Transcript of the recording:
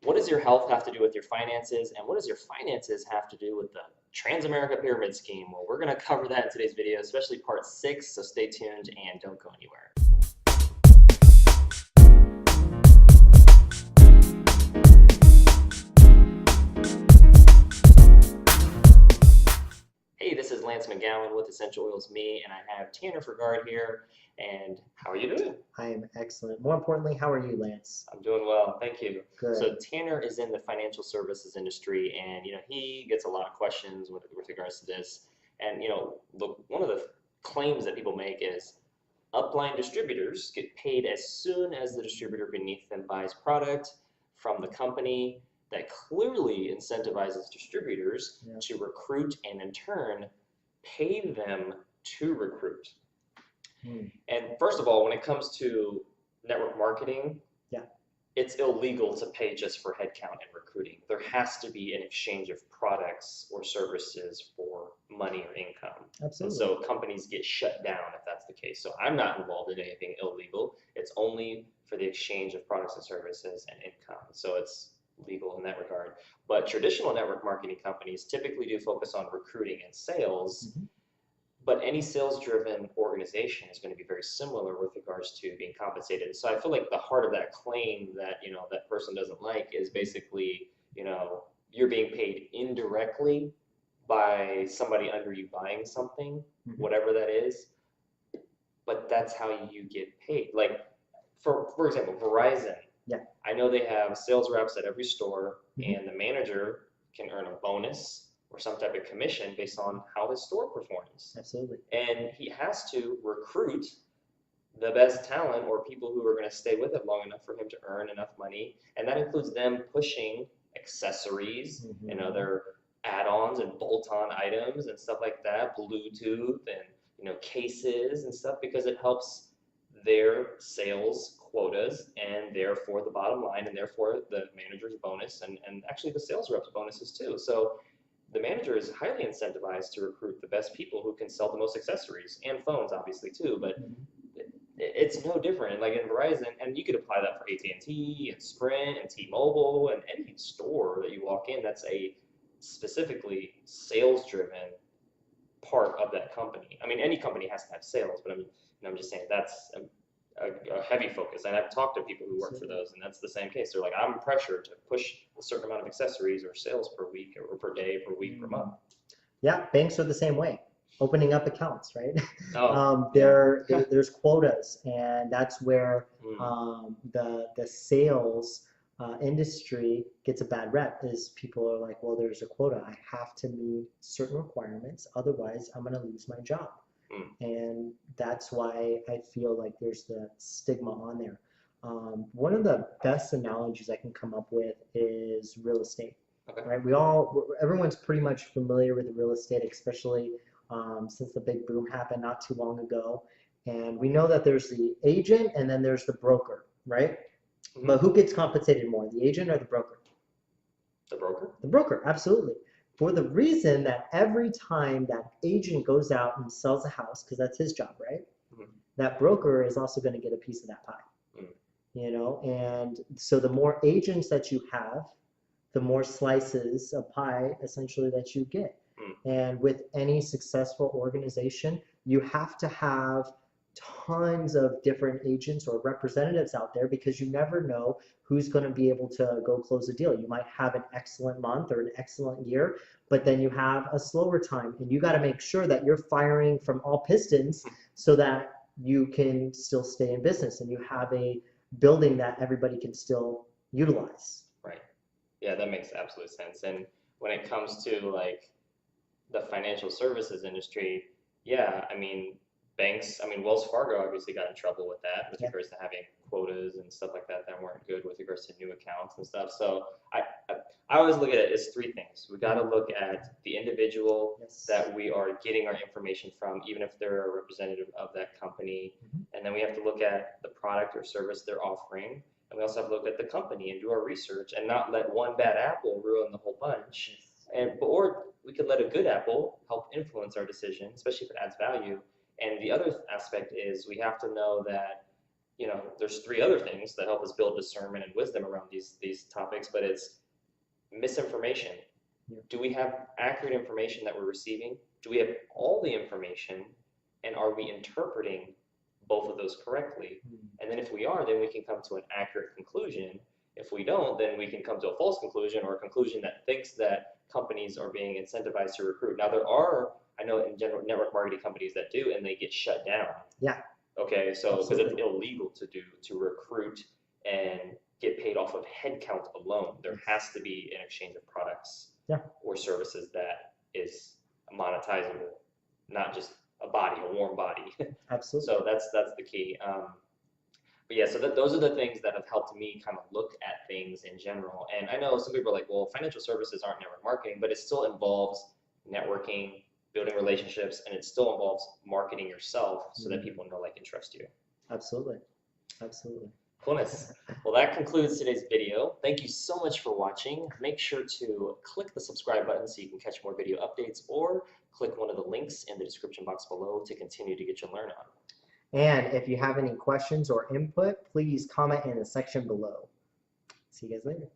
what does your health have to do with your finances, and what does your finances have to do with the Transamerica pyramid scheme? Well, we're going to cover that in today's video, especially part 6, so stay tuned and don't go anywhere. Hey, this is McGowan with Essential Oils Me, and I have Tanner Fergard here. And how are you doing? I am excellent. More importantly, how are you, Lance? I'm doing well, thank you. Good. So Tanner is in the financial services industry, and he gets a lot of questions with regards to this. And one of the claims that people make is upline distributors get paid as soon as the distributor beneath them buys product from the company. That clearly incentivizes distributors to recruit and in turn pay them to recruit. And first of all, when it comes to network marketing, it's illegal to pay just for headcount and recruiting. There has to be an exchange of products or services for money or income. Absolutely. And so companies get shut down if that's the case. So I'm not involved in anything illegal. It's only for the exchange of products and services and income. So it's legal in that regard. But traditional network marketing companies typically do focus on recruiting and sales. But any sales-driven organization is going to be very similar with regards to being compensated. So I feel like the heart of that claim that that person doesn't like is basically you're being paid indirectly by somebody under you buying something, whatever that is. But that's how you get paid. Like for example, Verizon. I know they have sales reps at every store, and the manager can earn a bonus or some type of commission based on how his store performs. Absolutely. And he has to recruit the best talent or people who are going to stay with it long enough for him to earn enough money. And that includes them pushing accessories and other add-ons and bolt-on items and stuff like that, Bluetooth and cases and stuff, because it helps their sales quotas and therefore the bottom line and therefore the manager's bonus and actually the sales rep's bonuses too. So the manager is highly incentivized to recruit the best people who can sell the most accessories and phones, obviously, too. But it's no different. Like in Verizon, and you could apply that for AT&T and Sprint and T-Mobile and any store that you walk in that's a specifically sales-driven part of that company. I mean, any company has to have sales, but I'm just saying that's a heavy focus. And I've talked to people who work for those, and that's the same case. They're like, I'm pressured to push a certain amount of accessories or sales per week or per day, per week, per month. Yeah, banks are the same way. Opening up accounts, right? There's quotas, and that's where the sales industry gets a bad rep. Is people are like, well, there's a quota. I have to meet certain requirements, otherwise I'm going to lose my job. And that's why I feel like there's the stigma on there. One of the best analogies I can come up with is real estate. Right? Everyone's pretty much familiar with real estate, especially since the big boom happened not too long ago. And we know that there's the agent and then there's the broker, right? But who gets compensated more, the agent or the broker? The broker? The broker, absolutely. For the reason that every time that agent goes out and sells a house, because that's his job, right? That broker is also going to get a piece of that pie. And so the more agents that you have, the more slices of pie essentially that you get. And with any successful organization, you have to have tons of different agents or representatives out there, because you never know who's going to be able to go close a deal. You might have an excellent month or an excellent year, but then you have a slower time, and you got to make sure that you're firing from all pistons so that you can still stay in business and you have a building that everybody can still utilize. Right. Yeah, that makes absolute sense. And when it comes to like the financial services industry, banks, Wells Fargo obviously got in trouble with that with regards to having quotas and stuff like that weren't good with regards to new accounts and stuff. So I always look at it as three things. We got to look at the individual that we are getting our information from, even if they're a representative of that company. And then we have to look at the product or service they're offering. And we also have to look at the company and do our research and not let one bad apple ruin the whole bunch. Or we could let a good apple help influence our decision, especially if it adds value. And the other aspect is we have to know that there's three other things that help us build discernment and wisdom around these topics, but it's misinformation. Yeah. Do we have accurate information that we're receiving? Do we have all the information? And are we interpreting both of those correctly? And then if we are, then we can come to an accurate conclusion. If we don't, then we can come to a false conclusion, or a conclusion that thinks that companies are being incentivized to recruit. Now, there are, I know in general, network marketing companies that do, and they get shut down. Yeah. Okay, so because it's Absolutely. illegal to recruit and get paid off of headcount alone. There has to be an exchange of products or services that is monetizable, not just a body, a warm body. Absolutely. So that's the key. But yeah, so those are the things that have helped me kind of look at things in general. And I know some people are like, well, financial services aren't network marketing, but it still involves networking, building relationships, and it still involves marketing yourself so that people know, like, and trust you. Absolutely. Absolutely. Coolness. Well, that concludes today's video. Thank you so much for watching. Make sure to click the subscribe button so you can catch more video updates, or click one of the links in the description box below to continue to get you learn on. And if you have any questions or input, please comment in the section below. See you guys later.